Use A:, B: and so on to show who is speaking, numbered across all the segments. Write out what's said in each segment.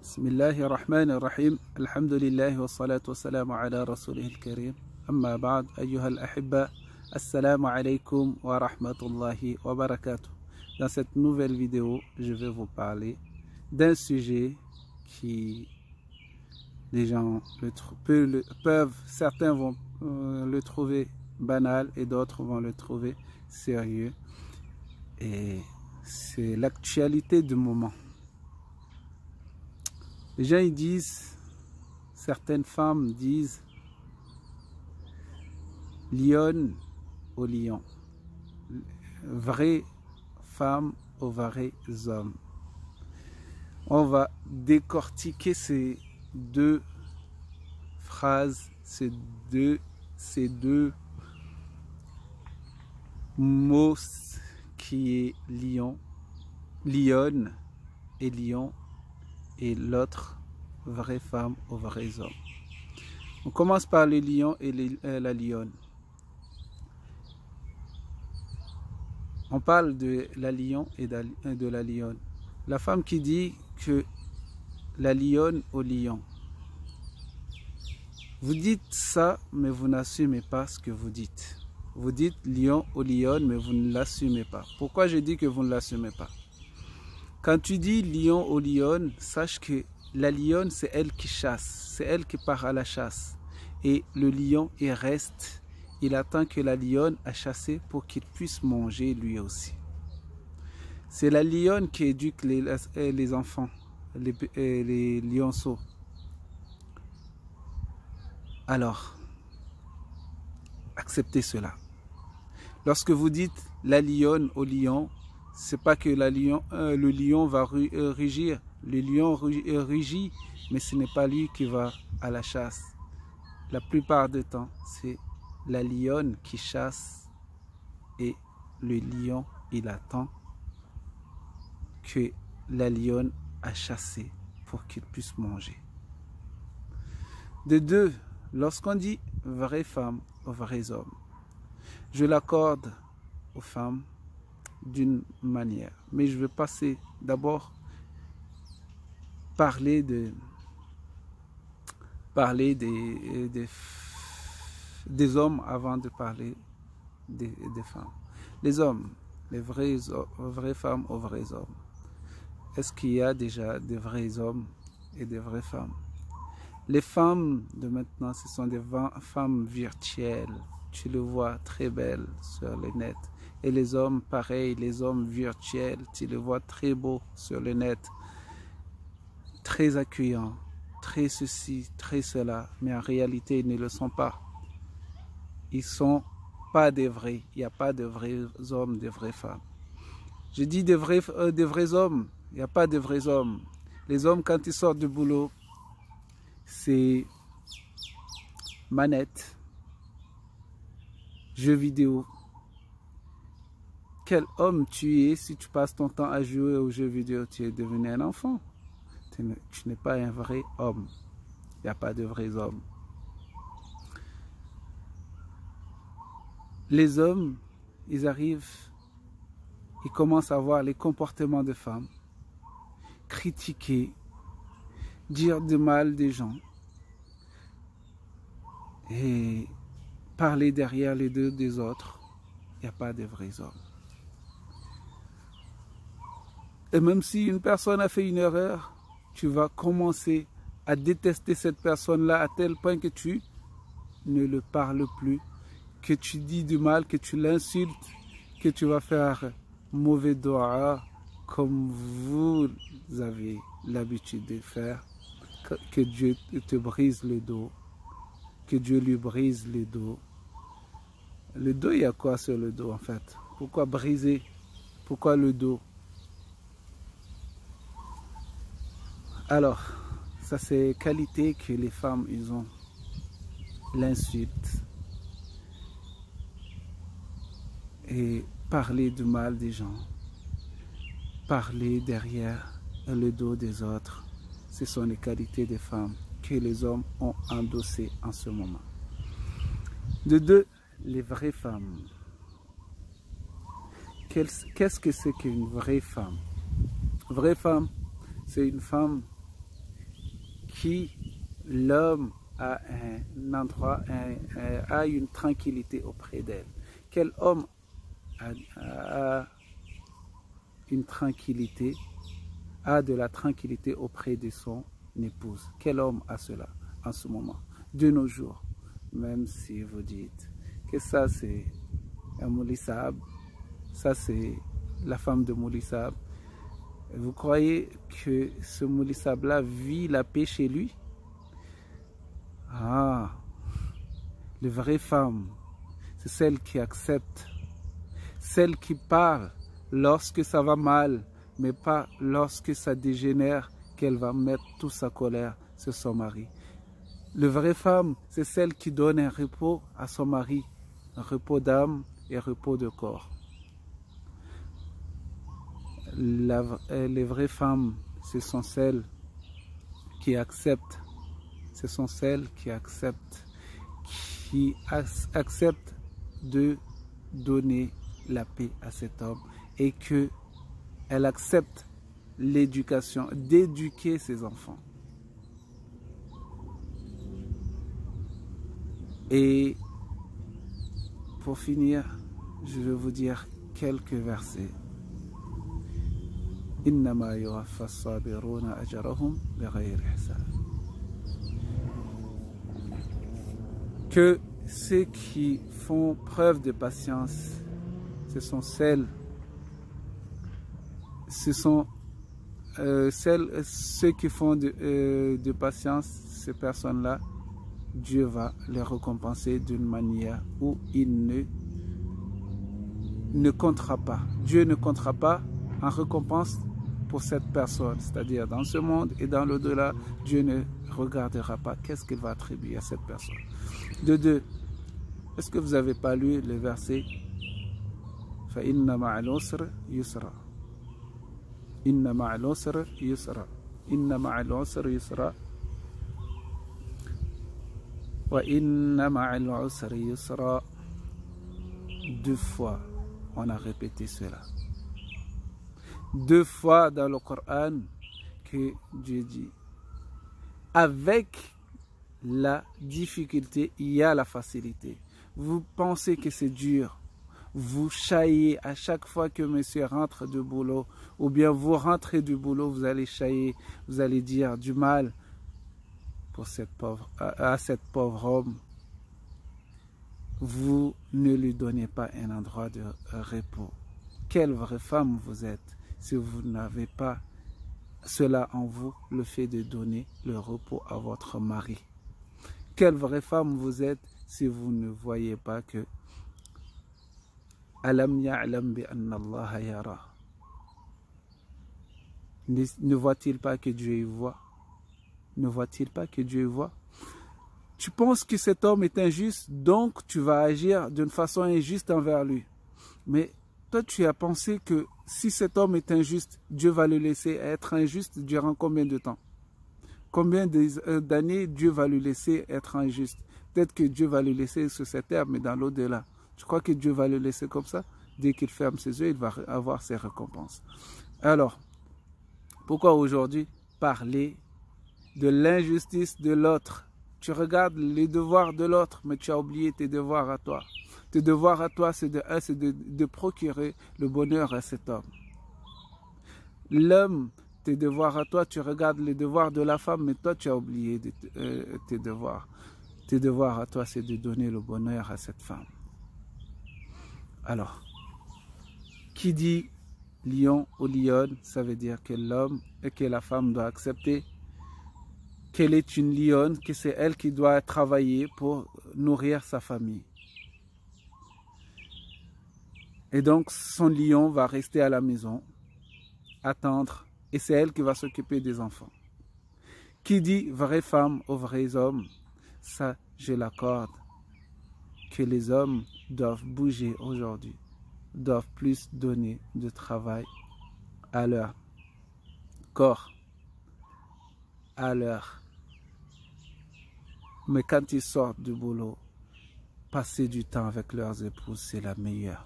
A: بسم الله الرحمن الرحيم الحمد لله والصلاة والسلام على رسوله الكريم أما بعد أيها الأحبة السلام عليكم ورحمة الله وبركاته. Dans cette nouvelle vidéo, je vais vous parler d'un sujet qui les gens peuvent, certains vont le trouver banal et d'autres vont le trouver sérieux. Et c'est l'actualité du moment. Les gens ils disent, certaines femmes disent lionne au lion, vraie femme aux vrais hommes. On va décortiquer ces deux phrases, ces deux mots qui est lion, lionne et lion, et l'autre vraie femme aux vrais hommes. On commence par le lion et la lionne. On parle de la lion et de la lionne. La femme qui dit que la lionne au lion. Vous dites ça, mais vous n'assumez pas ce que vous dites. Vous dites lion au lionne, mais vous ne l'assumez pas. Pourquoi je dis que vous ne l'assumez pas? Quand tu dis lion au lionne, sache que la lionne, c'est elle qui chasse, c'est elle qui part à la chasse. Et le lion, il reste, il attend que la lionne a chassé pour qu'il puisse manger lui aussi. C'est la lionne qui éduque les enfants, les lionceaux. Alors, acceptez cela. Lorsque vous dites la lionne au lion, c'est pas que le lion va rugir. Le lion rugit, mais ce n'est pas lui qui va à la chasse. La plupart du temps, c'est la lionne qui chasse et le lion, il attend que la lionne a chassé pour qu'il puisse manger. De deux, lorsqu'on dit vraie femme aux vrais hommes, je l'accorde aux femmes d'une manière, mais je vais passer d'abord parler des hommes avant de parler des femmes. Les hommes, les vraies femmes aux vrais hommes. Est-ce qu'il y a déjà des vrais hommes et des vraies femmes? Les femmes de maintenant, ce sont des femmes virtuelles. Tu le vois très belles sur le net. Et les hommes, pareil, les hommes virtuels, tu les vois très beaux sur le net. Très accueillants, très ceci, très cela. Mais en réalité, ils ne le sont pas. Ils ne sont pas des vrais. Il n'y a pas de vrais hommes, de vraies femmes. Je dis des vrais hommes. Il n'y a pas de vrais hommes. Les hommes, quand ils sortent du boulot, c'est manette, jeux vidéo. Quel homme tu es si tu passes ton temps à jouer aux jeux vidéo? Tu es devenu un enfant. Tu n'es pas un vrai homme. Il n'y a pas de vrais hommes. Les hommes, ils arrivent, ils commencent à voir les comportements des femmes, critiquer, dire du mal des gens et parler derrière les deux des autres. Il n'y a pas de vrais hommes. Et même si une personne a fait une erreur, tu vas commencer à détester cette personne-là à tel point que tu ne le parles plus, que tu dis du mal, que tu l'insultes, que tu vas faire mauvais doigt comme vous avez l'habitude de faire, que Dieu te brise le dos, que Dieu lui brise le dos. Le dos, il y a quoi sur le dos en fait? Pourquoi briser? Pourquoi le dos? Alors, ça c'est qualité que les femmes ils ont. L'insulte et parler du mal des gens, parler derrière le dos des autres, ce sont les qualités des femmes que les hommes ont endossées en ce moment. De deux, les vraies femmes. Qu'est-ce que c'est qu'une vraie femme? Vraie femme, c'est une femme qui l'homme a un endroit, a une tranquillité auprès d'elle? Quel homme a une tranquillité, a de la tranquillité auprès de son épouse? Quel homme a cela en ce moment, de nos jours? Même si vous dites que ça c'est un Moulissab, ça c'est la femme de Moulissab, vous croyez que ce Moulissab là vit la paix chez lui? Ah, les vraies femmes, c'est celle qui accepte, celle qui parle lorsque ça va mal, mais pas lorsque ça dégénère, qu'elle va mettre toute sa colère sur son mari. La vraie femme, c'est celle qui donne un repos à son mari, un repos d'âme et un repos de corps. Les vraies femmes, ce sont celles qui acceptent, ce sont celles qui acceptent de donner la paix à cet homme et qu'elle accepte l'éducation, d'éduquer ses enfants. Et pour finir, je vais vous dire quelques versets. Innama yuwaffa as-sabiruna ajrahum bighayri hisab. Que ceux qui font preuve de patience, ceux qui font de patience, ces personnes-là, Dieu va les récompenser d'une manière où il ne comptera pas. Dieu ne comptera pas en récompense pour cette personne, c'est-à-dire dans ce monde et dans l'au-delà. Dieu ne regardera pas qu'est-ce qu'il va attribuer à cette personne. De deux, est-ce que vous n'avez pas lu le verset Fa inna ma'al usri yusra. Inna ma'al usri yusra. Inna ma'al usri yusra. Wa inna ma'al usri yusra. 2 fois, on a répété cela. 2 fois dans le Coran que Dieu dit, avec la difficulté, il y a la facilité. Vous pensez que c'est dur, vous chahillez à chaque fois que monsieur rentre du boulot, ou bien vous rentrez du boulot, vous allez chahiller, vous allez dire du mal pour à cette pauvre homme. Vous ne lui donnez pas un endroit de repos. Quelle vraie femme vous êtes si vous n'avez pas cela en vous, le fait de donner le repos à votre mari? Quelle vraie femme vous êtes si vous ne voyez pas que Alam ya'lam bi anna Allah yara. Ne voit-il pas que Dieu y voit? Ne voit-il pas que Dieu y voit? Tu penses que cet homme est injuste, donc tu vas agir d'une façon injuste envers lui. Mais toi, tu as pensé que si cet homme est injuste, Dieu va le laisser être injuste durant combien de temps? Combien d'années Dieu va le laisser être injuste? Peut-être que Dieu va le laisser sur cette terre, mais dans l'au-delà. Tu crois que Dieu va le laisser comme ça? Dès qu'il ferme ses yeux, il va avoir ses récompenses. Alors, pourquoi aujourd'hui parler de l'injustice de l'autre? Tu regardes les devoirs de l'autre, mais tu as oublié tes devoirs à toi. Tes devoirs à toi, c'est de procurer le bonheur à cet homme. L'homme, tes devoirs à toi, tu regardes les devoirs de la femme, mais toi, tu as oublié tes devoirs. Tes devoirs à toi, c'est de donner le bonheur à cette femme. Alors, qui dit lion ou lionne, ça veut dire que l'homme et que la femme doivent accepter qu'elle est une lionne, que c'est elle qui doit travailler pour nourrir sa famille. Et donc, son lion va rester à la maison, attendre, et c'est elle qui va s'occuper des enfants. Qui dit vraie femme aux vrais hommes, ça, je l'accorde, que les hommes doivent bouger aujourd'hui, doivent plus donner de travail à leur corps, à leur. Mais quand ils sortent du boulot, passer du temps avec leurs épouses, c'est la meilleure.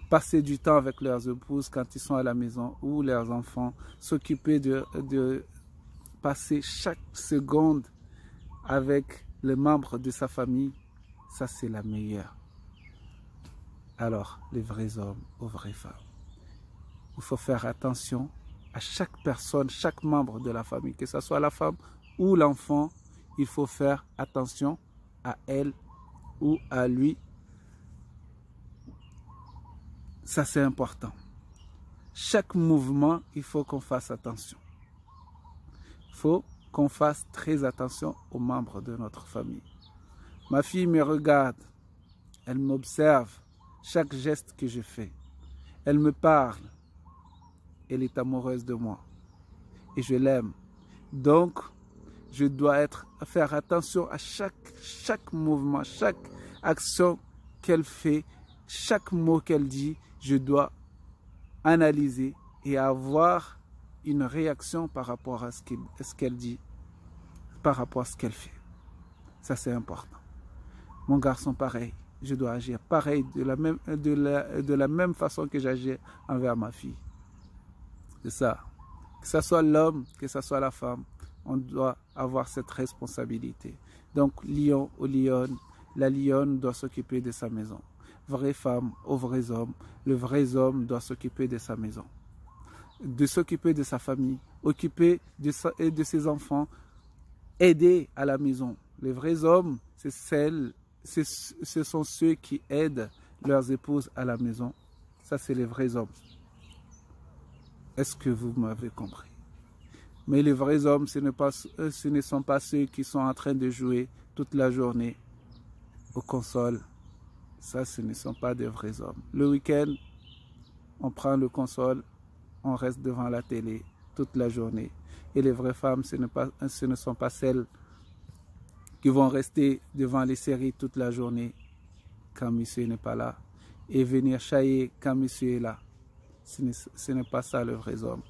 A: Passer du temps avec leurs épouses quand ils sont à la maison ou leurs enfants, s'occuper passer chaque seconde avec les membres de sa famille, ça c'est la meilleure. Alors, les vrais hommes aux vraies femmes. Il faut faire attention à chaque personne, chaque membre de la famille, que ce soit la femme ou l'enfant, il faut faire attention à elle ou à lui. Ça c'est important. Chaque mouvement, il faut qu'on fasse attention. Il faut qu'on fasse très attention aux membres de notre famille. Ma fille me regarde, elle m'observe, chaque geste que je fais. Elle me parle, elle est amoureuse de moi et je l'aime. Donc, je dois faire attention à chaque mouvement, chaque action qu'elle fait, chaque mot qu'elle dit, je dois analyser et avoir une réaction par rapport à ce qu'elle dit, par rapport à ce qu'elle fait. Ça, c'est important. Mon garçon, pareil. Je dois agir pareil, de la même façon que j'agis envers ma fille. C'est ça. Que ce soit l'homme, que ce soit la femme, on doit avoir cette responsabilité. Donc, lion ou lionne, la lionne doit s'occuper de sa maison. Vraie femme aux vrais hommes, le vrai homme doit s'occuper de sa maison, de s'occuper de sa famille, occuper de ses enfants, aider à la maison. Les vrais hommes, ce sont ceux qui aident leurs épouses à la maison. Ça, c'est les vrais hommes. Est-ce que vous m'avez compris? Mais les vrais hommes, ce ne sont pas ceux qui sont en train de jouer toute la journée aux consoles. Ça, ce ne sont pas des vrais hommes. Le week-end, on prend le console, on reste devant la télé toute la journée. Et les vraies femmes, ce ne sont pas celles qui vont rester devant les séries toute la journée quand monsieur n'est pas là et venir chahir quand monsieur est là. Ce n'est pas ça le vrai homme,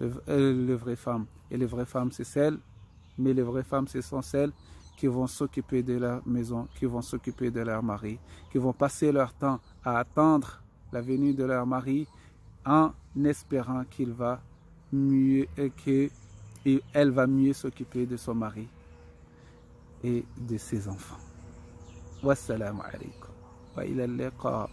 A: le vrai femme. Et les vraies femmes, c'est celles, mais les vraies femmes, ce sont celles qui vont s'occuper de leur maison, qui vont s'occuper de leur mari, qui vont passer leur temps à attendre la venue de leur mari en espérant qu'il va mieux, qu'elle va mieux s'occuper de son mari et de ses enfants. Wassalamu alaikum wa ila al-liqa.